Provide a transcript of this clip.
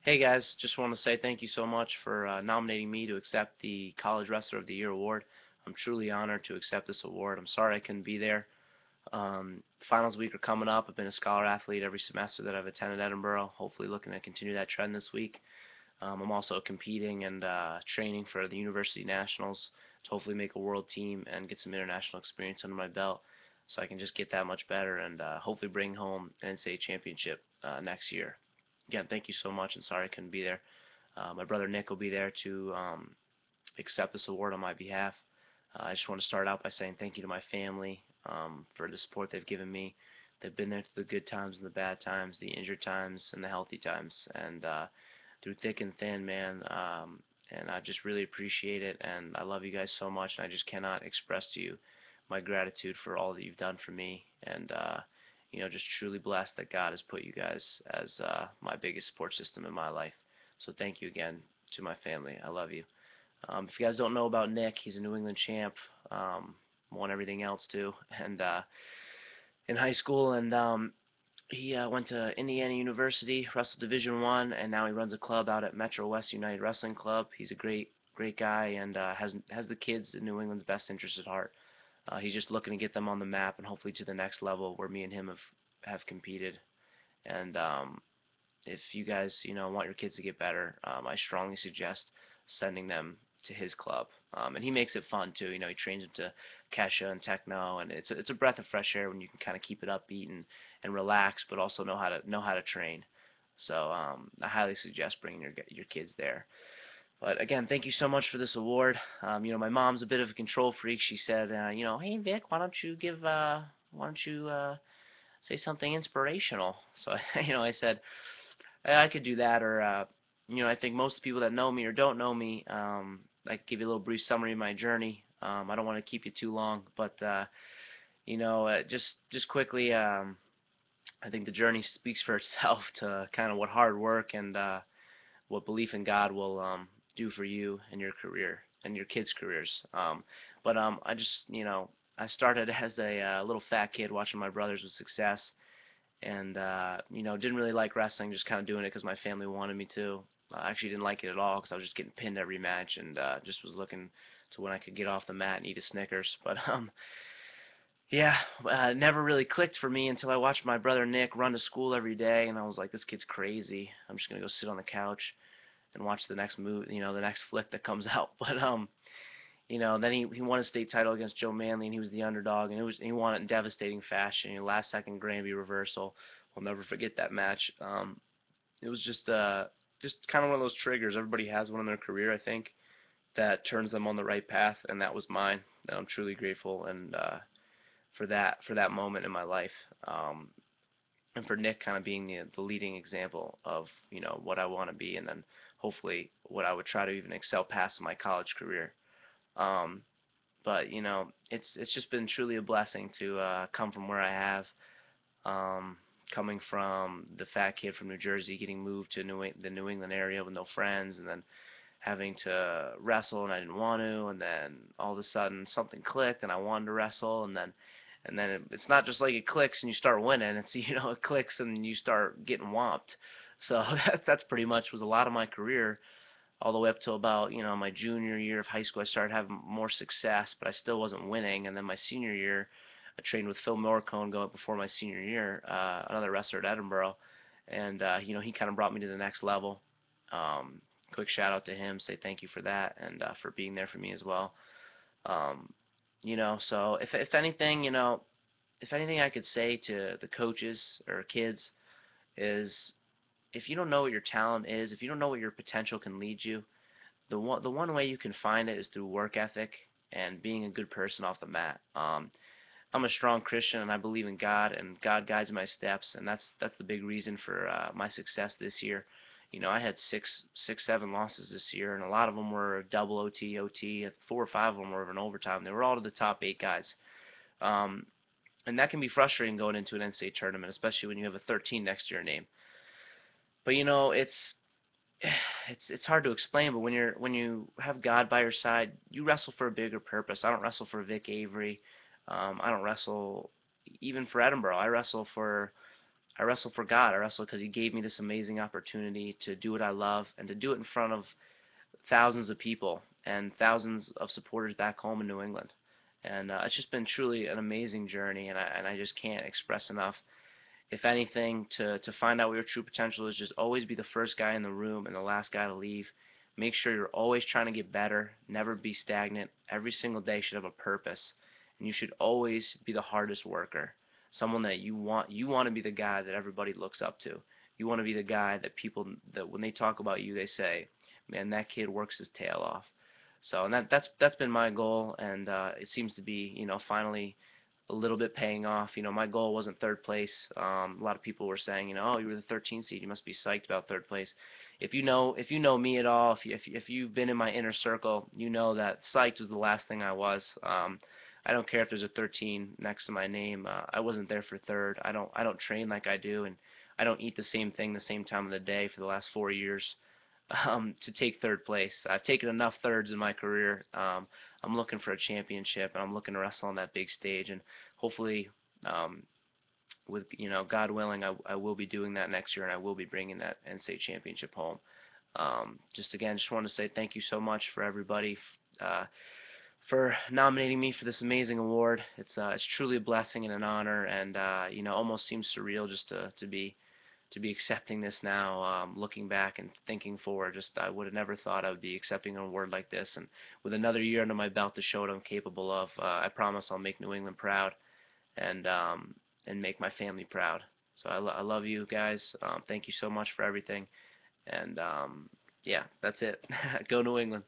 Hey guys, just want to say thank you so much for nominating me to accept the College Wrestler of the Year award. I'm truly honored to accept this award. I'm sorry I couldn't be there. Finals week are coming up. I've been a scholar athlete every semester that I've attended Edinboro. Hopefully, looking to continue that trend this week. I'm also competing and training for the University Nationals to hopefully make a world team and get some international experience under my belt, so I can just get that much better and hopefully bring home an NCAA championship next year. Again, thank you so much, and sorry I couldn't be there. My brother Nick will be there to accept this award on my behalf. I just want to start out by saying thank you to my family for the support they've given me. They've been there through the good times and the bad times, the injured times and the healthy times, and through thick and thin, man. And I just really appreciate it, and I love you guys so much, and I just cannot express to you my gratitude for all that you've done for me, and just truly blessed that God has put you guys as my biggest support system in my life. So thank you again to my family. I love you. If you guys don't know about Nick, he's a New England champ. Won everything else too, and in high school, and he went to Indiana University, wrestled Division One, and now he runs a club out at Metro West United Wrestling Club. He's a great guy, and has the kids in New England's best interest at heart. He's just looking to get them on the map and hopefully to the next level where me and him have competed. And if you guys want your kids to get better, I strongly suggest sending them to his club. And he makes it fun too. He trains them to Kesha and techno, and it's a breath of fresh air when you can kind of keep it upbeat and relax, but also know how to train. So I highly suggest bringing your kids there. But again, thank you so much for this award. My mom's a bit of a control freak. She said, hey Vic, why don't you say something inspirational? So I said I could do that, or I think most people that know me or don't know me, I could give you a little brief summary of my journey. I don't want to keep you too long, but just quickly, I think the journey speaks for itself to kind of what hard work and what belief in God will do for you and your career and your kids' careers. But I just, I started as a little fat kid watching my brothers with success, and didn't really like wrestling, just kind of doing it because my family wanted me to. I actually didn't like it at all because I was just getting pinned every match, and just was looking to when I could get off the mat and eat a Snickers. But yeah, never really clicked for me until I watched my brother Nick run to school every day, and I was like, this kid's crazy. I'm just gonna go sit on the couch and watch the next move, the next flick that comes out. But then he won a state title against Joe Manley, and he was the underdog, and he won it in devastating fashion. Last second Granby reversal. I'll never forget that match. It was just kind of one of those triggers. Everybody has one in their career, I think, that turns them on the right path, and that was mine. And I'm truly grateful and for that moment in my life. And for Nick kind of being the leading example of what I want to be, and then hopefully what I would try to even excel past my college career. Um, but it's just been truly a blessing to come from where I have. Coming from the fat kid from New Jersey, getting moved to the New England area with no friends, and then having to wrestle and I didn't want to, and then all of a sudden something clicked and I wanted to wrestle, and then it's not just like it clicks and you start winning. It's it clicks and you start getting whomped. So that's pretty much was a lot of my career all the way up till about my junior year of high school. I started having more success, but I still wasn't winning. And then my senior year, I trained with Phil Morricone going before my senior year, another wrestler at Edinboro, and he kind of brought me to the next level. Um, Quick shout out to him, say thank you for that and for being there for me as well. Um, so if anything I could say to the coaches or kids is if you don't know what your talent is, if you don't know what your potential can lead you, the one way you can find it is through work ethic and being a good person off the mat. I'm a strong Christian and I believe in God, and God guides my steps, and that's the big reason for my success this year. I had seven losses this year, and a lot of them were double OT, OT. 4 or 5 of them were in overtime. They were all to the top 8 guys. Um, and that can be frustrating going into an NCAA tournament, especially when you have a 13 next to your name. But it's hard to explain. But when you have God by your side, you wrestle for a bigger purpose. I don't wrestle for Vic Avery. I don't wrestle even for Edinboro. I wrestle for I wrestle for God. I wrestle because He gave me this amazing opportunity to do what I love and to do it in front of thousands of people and thousands of supporters back home in New England. And it's just been truly an amazing journey, and I just can't express enough. If anything, to find out what your true potential is, just always be the first guy in the room and the last guy to leave. Make sure you're always trying to get better, never be stagnant. Every single day should have a purpose, and you should always be the hardest worker. Someone that you want to be the guy that everybody looks up to. You want to be the guy that people that when they talk about you, they say, "Man, that kid works his tail off." So, and that's been my goal, and it seems to be, finally a little bit paying off. My goal wasn't third place. A lot of people were saying, oh, you were the 13th seed. You must be psyched about third place. If you know me at all, if you've been in my inner circle, you know that psyched was the last thing I was. I don't care if there's a 13 next to my name. I wasn't there for third. I don't train like I do, and I don't eat the same thing the same time of the day for the last 4 years to take third place. I've taken enough thirds in my career. I'm looking for a championship, and I'm looking to wrestle on that big stage, and hopefully, um, with God willing, I will be doing that next year, and I will be bringing that NCAA championship home. Just want to say thank you so much for everybody for nominating me for this amazing award. It's truly a blessing and an honor, and almost seems surreal just to be accepting this now, looking back and thinking forward. Just I would have never thought I would be accepting an award like this, and with another year under my belt to show what I'm capable of, I promise I'll make New England proud and make my family proud. So I love you guys. Thank you so much for everything, and yeah, that's it. Go New England.